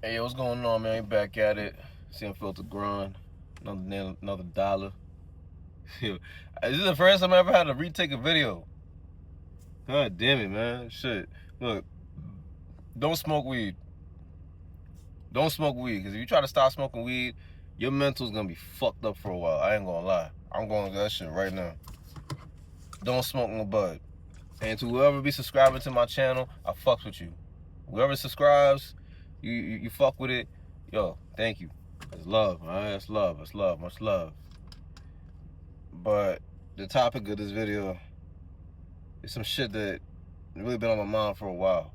Hey, what's going on, man? Back at it. See Filter grind. Another dollar. This is the first time I ever had to retake a video. God damn it, man. Shit. Look, don't smoke weed. Don't smoke weed. Because if you try to stop smoking weed, your mental's going to be fucked up for a while. I ain't going to lie. I'm going to that shit right now. Don't smoke no bud. And to whoever be subscribing to my channel, I fucks with you. Whoever subscribes, you fuck with it. Yo, thank you. It's love, alright? It's love. It's love. Much love. But the topic of this video is some shit that really been on my mind for a while.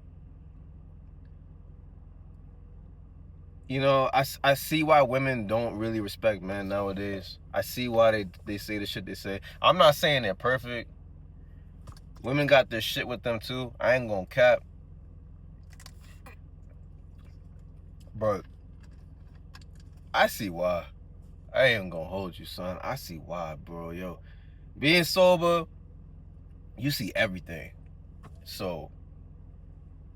You know, I see why women don't really respect men nowadays. I see why they say the shit they say. I'm not saying they're perfect. Women got their shit with them too. I ain't gonna cap. But I see why. I ain't gonna hold you, son. I see why, bro. Yo, being sober, you see everything. So,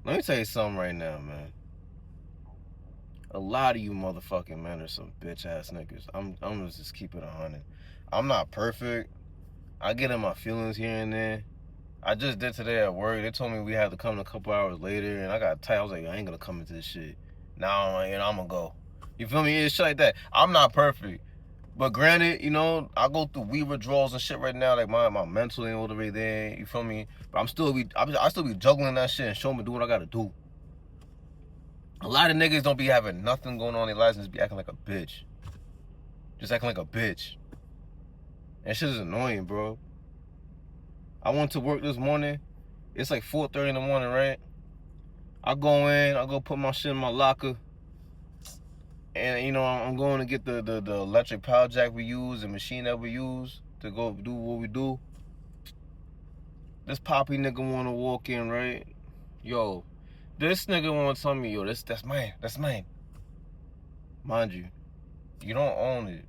let me tell you something right now, man. A lot of you motherfucking men are some bitch ass niggas. I'm gonna just keep it 100. I'm not perfect. I get in my feelings here and there. I just did today at work. They told me we had to come a couple hours later, and I got tired. I was like, I ain't gonna come into this shit. Now I'm gonna go. You feel me? It's shit like that. I'm not perfect. But granted, you know, I go through weed withdrawals and shit right now. Like my mental ain't all the way there. You feel me? But I still be juggling that shit and showing me do what I gotta do. A lot of niggas don't be having nothing going on in their lives and just be acting like a bitch. Just acting like a bitch. And shit is annoying, bro. I went to work this morning. It's like 4:30 in the morning, right? I go in, I go put my shit in my locker. And, you know, I'm going to get the electric power jack we use, the machine that we use to go do what we do. This poppy nigga want to walk in, right? Yo, this nigga want to tell me, yo, that's mine. That's mine. Mind you, you don't own it.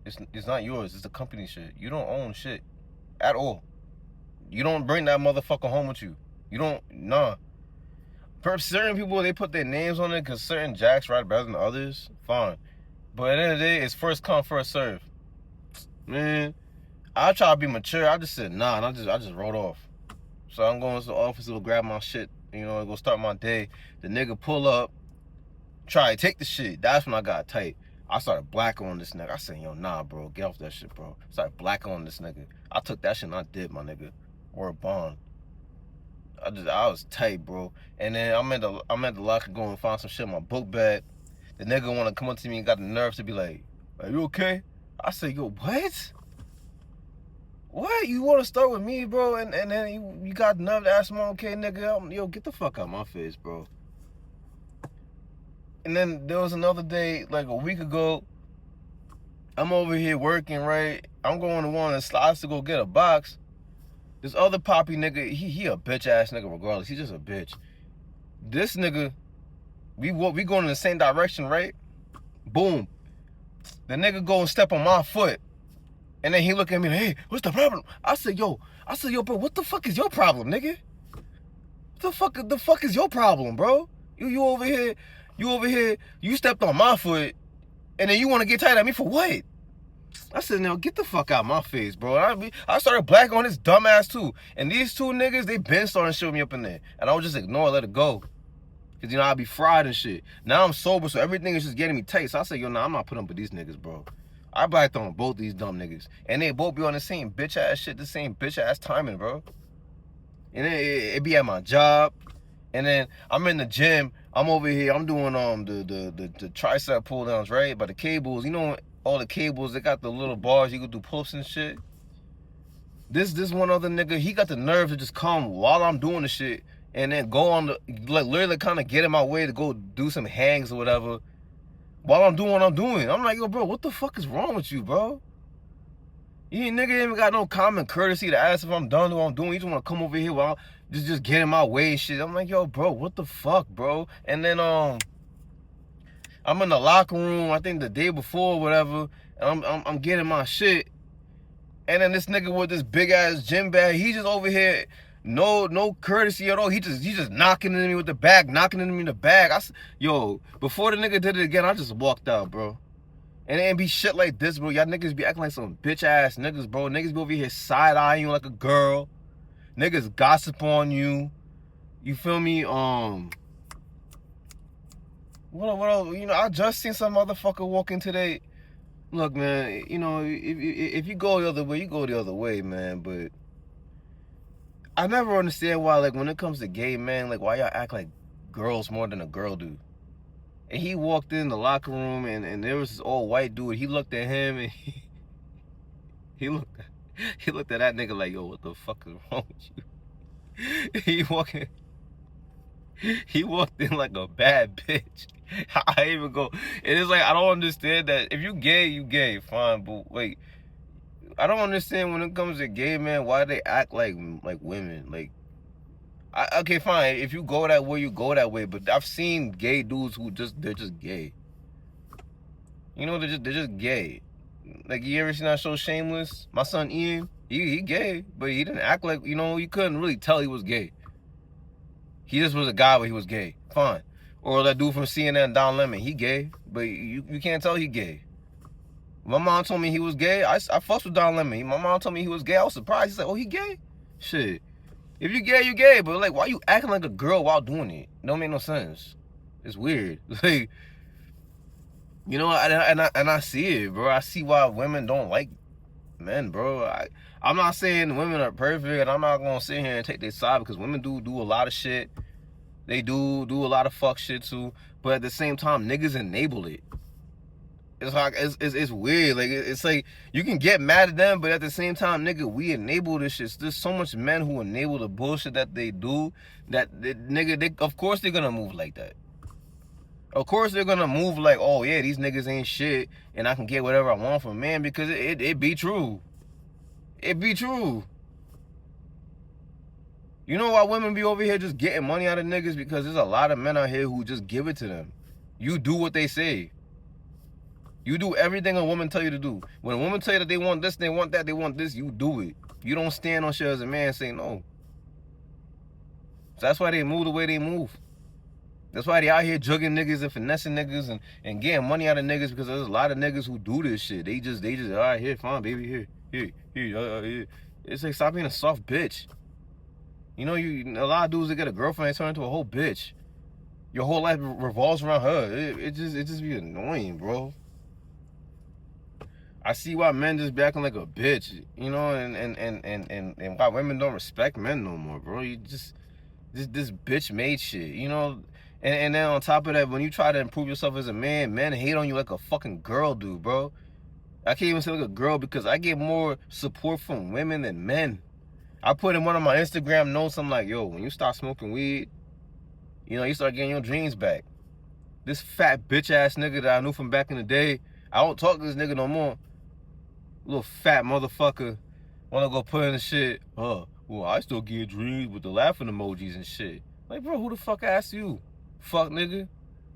It's not yours. It's the company shit. You don't own shit at all. You don't bring that motherfucker home with you. You don't, nah. For certain people, they put their names on it because certain jacks ride better than others. Fine. But at the end of the day, it's first come, first serve. Man, I try to be mature. I just said nah, and I just wrote off. So I'm going to the office to grab my shit, you know, go start my day. The nigga pull up, try to take the shit. That's when I got tight. I started blacking on this nigga. I said, yo, nah, bro, get off that shit, bro. Started blacking on this nigga. I took that shit and I did, my nigga. Word bond. I was tight, bro. And then I'm at the locker going and find some shit in my book bag. The nigga wanna come up to me and got the nerve to be like, are you okay? I said, yo, what? What? You wanna start with me, bro? And then you got the nerve to ask me, okay, nigga? Yo, get the fuck out of my face, bro. And then there was another day, like a week ago, I'm over here working, right? I'm going to one of the slides to go get a box. This other poppy nigga, he a bitch ass nigga regardless. He's just a bitch. This nigga, we going in the same direction, right? Boom. The nigga go and step on my foot. And then he look at me like, hey, what's the problem? I said, yo, bro, what the fuck is your problem, nigga? What the fuck is your problem, bro? You over here, you stepped on my foot, and then you want to get tight at me for what? I said, now get the fuck out of my face, bro. I started black on this dumbass too. And these two niggas, they been starting to show me up in there. And I would just ignore, let it go. Cause you know, I'd be fried and shit. Now I'm sober, so everything is just getting me tight. So I said, yo, nah, I'm not putting up with these niggas, bro. I blacked on both these dumb niggas. And they both be on the same bitch ass shit, the same bitch ass timing, bro. And then it be at my job. And then I'm in the gym. I'm over here. I'm doing the tricep pull downs, right? By the cables. You know, all the cables, they got the little bars. You can do pull-ups and shit. This one other nigga, he got the nerve to just come while I'm doing the shit and then go on the, like, literally kind of get in my way to go do some hangs or whatever while I'm doing what I'm doing. I'm like, yo, bro, what the fuck is wrong with you, bro? You nigga ain't even got no common courtesy to ask if I'm done with what I'm doing. You just want to come over here while just get in my way and shit. I'm like, yo, bro, what the fuck, bro? And then I'm in the locker room, I think the day before or whatever, and I'm getting my shit. And then this nigga with this big ass gym bag, he just over here no courtesy at all. He just knocking into me with the bag, knocking into me in the bag. Yo, before the nigga did it again, I just walked out, bro. And it ain't be shit like this, bro. Y'all niggas be acting like some bitch ass niggas, bro. Niggas be over here side eyeing you like a girl. Niggas gossip on you. You feel me? What else? You know, I just seen some motherfucker walking today. Look, man, you know, if you go the other way, you go the other way, man. But I never understand why, like, when it comes to gay men, like, why y'all act like girls more than a girl do. And he walked in the locker room, and there was this old white dude. He looked at him, and he looked at that nigga like, yo, what the fuck is wrong with you? He walked in like a bad bitch. I even go, and it's like, I don't understand that. If you gay, you gay, fine, but wait, I don't understand when it comes to gay men, why they act like women. Like, okay, fine, if you go that way, you go that way, but I've seen gay dudes who they're just gay. You know, they're just gay. Like, you ever seen that show Shameless? My son Ian, he gay, but he didn't act like, you know, you couldn't really tell he was gay. He just was a guy, but he was gay. Fine. Or that dude from CNN, Don Lemon, he gay, but you can't tell he gay. My mom told me he was gay. I fussed with Don Lemon. My mom told me he was gay. I was surprised. He said, oh, he gay? Shit. If you gay, you gay. But, like, why you acting like a girl while doing it? It don't make no sense. It's weird. Like, you know, and I see it, bro. I see why women don't like men, bro. I'm not saying women are perfect, and I'm not going to sit here and take their side, because women do a lot of shit. They do a lot of fuck shit, too. But at the same time, niggas enable it. It's like, it's weird. Like, it's like, you can get mad at them, but at the same time, nigga, we enable this shit. There's so much men who enable the bullshit that they do, that nigga, of course they're gonna move like that. Of course they're gonna move like, oh yeah, these niggas ain't shit, and I can get whatever I want from man, because it be true. It be true. You know why women be over here just getting money out of niggas? Because there's a lot of men out here who just give it to them. You do what they say. You do everything a woman tell you to do. When a woman tell you that they want this, they want that, they want this, you do it. You don't stand on shit as a man and say no. So that's why they move the way they move. That's why they out here jugging niggas and finessing niggas and getting money out of niggas, because there's a lot of niggas who do this shit. They just, all right, here, fine, baby, here. It's like, stop being a soft bitch. You know, a lot of dudes that get a girlfriend, they turn into a whole bitch. Your whole life revolves around her. It just be annoying, bro. I see why men just be acting like a bitch, you know, and why women don't respect men no more, bro. You just this bitch made shit, you know. And then on top of that, when you try to improve yourself as a man, men hate on you like a fucking girl do, bro. I can't even say like a girl, because I get more support from women than men. I put in one of my Instagram notes, I'm like, yo, when you start smoking weed, you know, you start getting your dreams back. This fat bitch ass nigga that I knew from back in the day, I don't talk to this nigga no more. Little fat motherfucker wanna go put in the shit. Well, I still get dreams with the laughing emojis and shit. Like, bro, who the fuck asked you? Fuck nigga.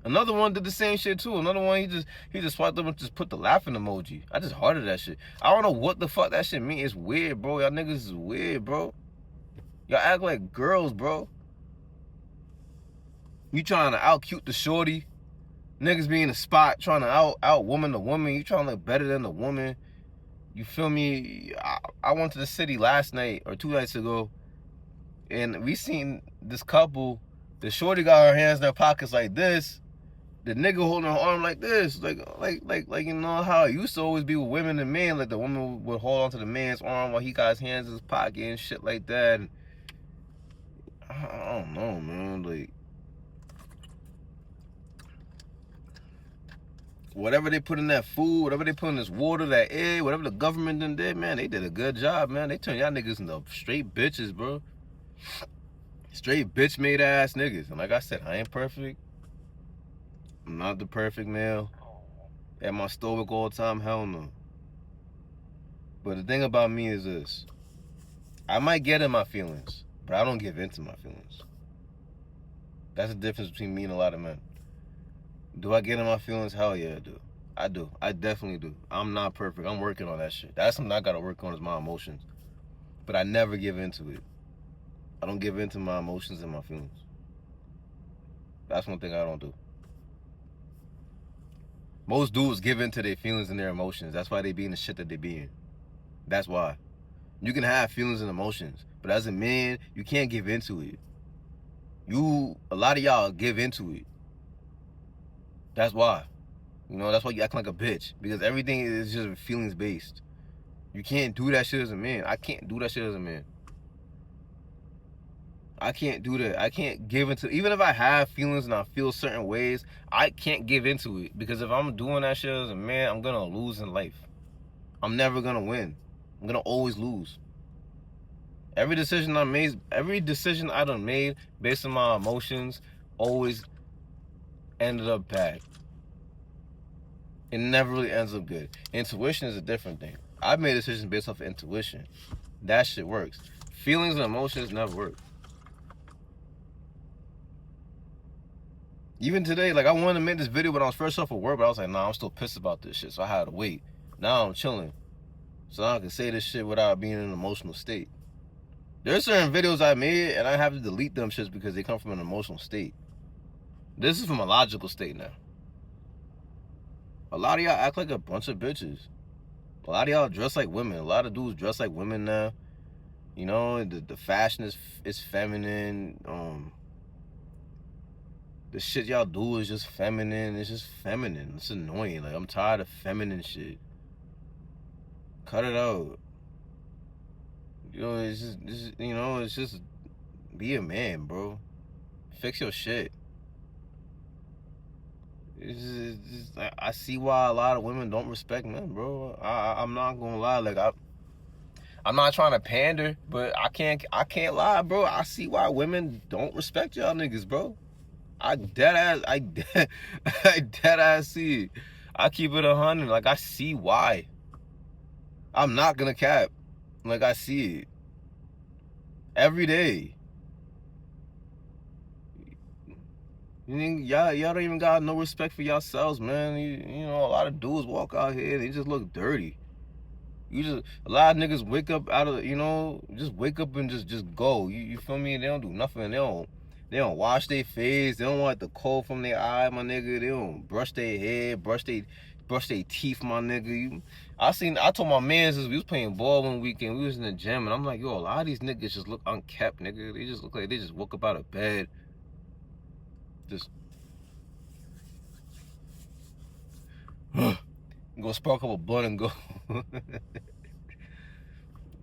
Another one did the same shit too. Another one, he just swiped up and just put the laughing emoji. I just hearted that shit. I don't know what the fuck that shit mean. It's weird, bro. Y'all niggas is weird, bro. Y'all act like girls, bro. You trying to out cute the shorty. Niggas be in the spot trying to out woman the woman. You trying to look better than the woman. You feel me? I went to the city last night or 2 nights ago, and we seen this couple. The shorty got her hands in her pockets like this. The nigga holding her arm like this, like you know how it used to always be with women and men. Like, the woman would hold onto the man's arm while he got his hands in his pocket and shit like that. And I don't know, man. Like, whatever they put in that food, whatever they put in this water, that air, whatever the government done did, man, they did a good job, man. They turned y'all niggas into straight bitches, bro. Straight bitch made ass niggas. And like I said, I ain't perfect. I'm not the perfect male. Am I stoic all the time? Hell no. But the thing about me is this. I might get in my feelings, but I don't give in to my feelings. That's the difference between me and a lot of men. Do I get in my feelings? Hell yeah, I do. I do. I definitely do. I'm not perfect. I'm working on that shit. That's something I gotta work on, is my emotions. But I never give into it. I don't give in to my emotions and my feelings. That's one thing I don't do. Most dudes give in to their feelings and their emotions. That's why they be in the shit that they be in. That's why. You can have feelings and emotions, but as a man, you can't give into it. A lot of y'all give into it. That's why. You know, that's why you act like a bitch. Because everything is just feelings based. You can't do that shit as a man. I can't do that shit as a man. I can't do that. I can't give into, even if I have feelings and I feel certain ways, I can't give into it. Because if I'm doing that shit as a man, I'm gonna lose in life. I'm never gonna win. I'm gonna always lose. Every decision I done made based on my emotions always ended up bad. It never really ends up good. Intuition is a different thing. I've made decisions based off of intuition. That shit works. Feelings and emotions never work. Even today, like I wanted to make this video when I was fresh off of work, but I was like, nah, I'm still pissed about this shit, so I had to wait. Now I'm chilling, so now I can say this shit without being in an emotional state. There's certain videos I made, and I have to delete them shits because they come from an emotional state. This is from a logical state now. A lot of y'all act like a bunch of bitches. A lot of y'all dress like women. A lot of dudes dress like women now. You know, the fashion is feminine. The shit y'all do is just feminine. It's just feminine. It's annoying. Like, I'm tired of feminine shit. Cut it out. You know, it's just be a man, bro. Fix your shit. I see why a lot of women don't respect men, bro. I'm not gonna lie. Like, I'm not trying to pander, but I can't lie, bro. I see why women don't respect y'all niggas, bro. I dead ass see it. I keep it 100. Like, I see why. I'm not gonna cap. Like, I see it every day. Y'all don't even got no respect for yourselves, man. You know, a lot of dudes walk out here, they just look dirty. A lot of niggas wake up out of, just wake up and just go. You feel me? They don't do nothing. They don't wash their face. They don't want the cold from their eye, my nigga. They don't brush their hair, brush their teeth, my nigga. I told my mans we was playing ball one weekend. We was in the gym, and I'm like, yo, a lot of these niggas just look unkept, nigga. They just look like they just woke up out of bed. Just go spark up a blunt and go.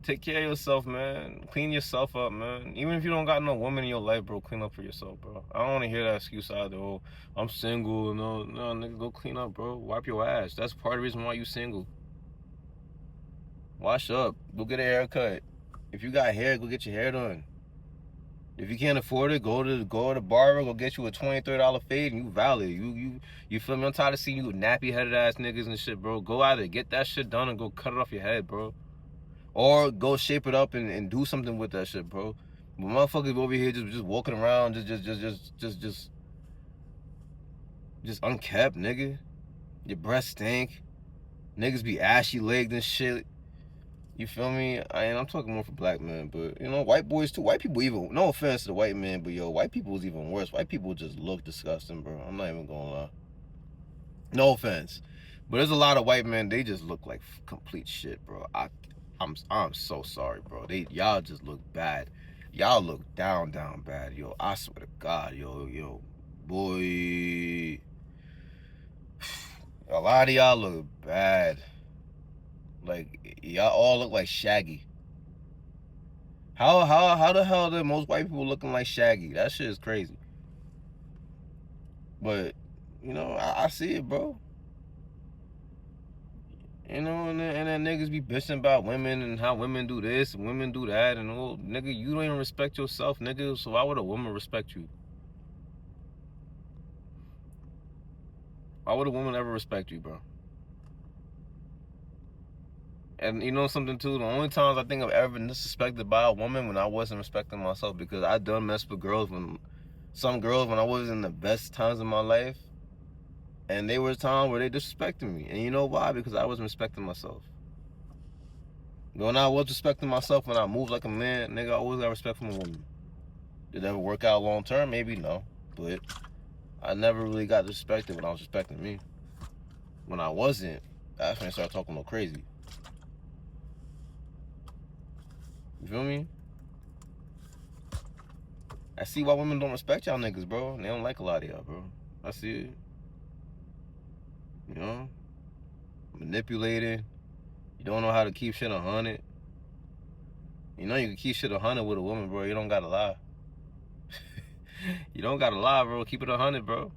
Take care of yourself, man. Clean yourself up, man. Even if you don't got no woman in your life, bro, clean up for yourself, bro. I don't want to hear that excuse either. Oh, I'm single. No, nigga, go clean up, bro. Wipe your ass. That's part of the reason why you single. Wash up. Go get a haircut. If you got hair, go get your hair done. If you can't afford it, go to the barber, go get you a $20, $30 fade, and you valid. You feel me? I'm tired of seeing you nappy headed ass niggas and shit, bro. Go either get that shit done and go cut it off your head, bro. Or go shape it up and do something with that shit, bro. But motherfuckers over here just walking around, just unkept, nigga. Your breath stink. Niggas be ashy legged and shit. You feel me? I'm talking more for black men, but white boys too. White people even, no offense to the white men, but yo, white people is even worse. White people just look disgusting, bro. I'm not even gonna lie. No offense, but there's a lot of white men. They just look like complete shit, bro. I'm so sorry, bro. Y'all just look bad. Y'all look down bad, yo. I swear to God, yo, boy. A lot of y'all look bad. Like, y'all all look like Shaggy. How the hell did most white people looking like Shaggy? That shit is crazy. But, I see it, bro. And then niggas be bitching about women and how women do this and women do that. And, nigga, you don't even respect yourself, nigga. So why would a woman respect you? Why would a woman ever respect you, bro? And you know something too, the only times I think I've ever been disrespected by a woman when I wasn't respecting myself, because I done messed with some girls when I was in the best times of my life, and they were times where they disrespected me. And you know why? Because I wasn't respecting myself. When I was respecting myself, when I moved like a man, nigga, I always got respect from a woman. Did it ever work out long term? Maybe no. But I never really got respected when I was respecting me. When I wasn't, that's when I started talking a little crazy. You feel me? I see why women don't respect y'all niggas, bro. They don't like a lot of y'all, bro. I see it. You know? Manipulated. You don't know how to keep shit 100. You know you can keep shit 100 with a woman, bro. You don't gotta lie. You don't gotta lie, bro. Keep it 100, bro.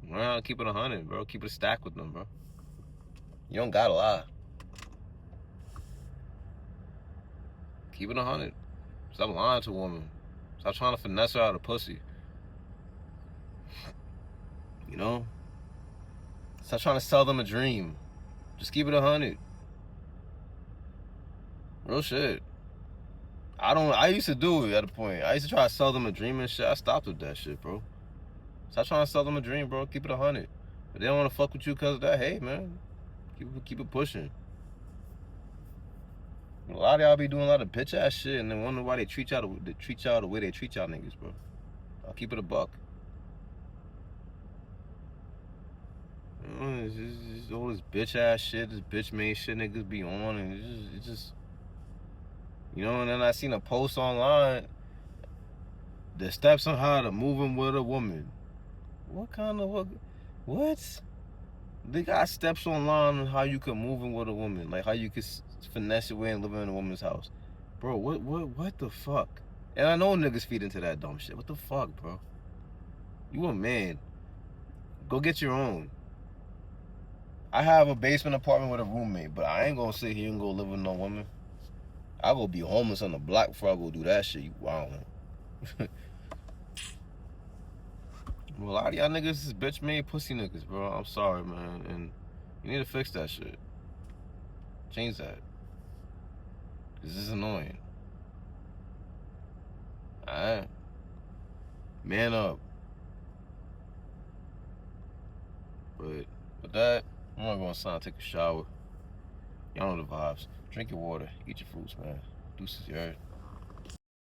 Well, keep it 100, bro. Keep it a stack with them, bro. You don't gotta lie. Keep it 100. Stop lying to a woman. Stop trying to finesse her out of pussy. You know? Stop trying to sell them a dream. Just keep it 100. Real shit. I used to do it at a point. I used to try to sell them a dream and shit. I stopped with that shit, bro. Stop trying to sell them a dream, bro. Keep it 100. If they don't want to fuck with you because of that, hey, man. Keep it pushing. A lot of y'all be doing a lot of bitch ass shit and then wonder why they treat y'all the way they treat y'all niggas, bro. I'll keep it a buck. It's just all this bitch ass shit, this bitch made shit niggas be on, and it's just you know. And then I seen a post online, the steps on how to move in with a woman. What kind of what? They got steps online on how you can move in with a woman, like how you can finesse your way and live in a woman's house, bro. What the fuck? And I know niggas feed into that dumb shit. What the fuck, bro? You a man? Go get your own. I have a basement apartment with a roommate, but I ain't gonna sit here and go live with no woman. I go be homeless on the block before I go do that shit. You wild. A lot of y'all niggas is bitch made pussy niggas, bro. I'm sorry, man. And you need to fix that shit. Change that. Cause this is annoying. Alright. Man up. But with that, I'm gonna go inside, take a shower. Y'all know the vibes. Drink your water, eat your fruits, man. Deuces, you heard?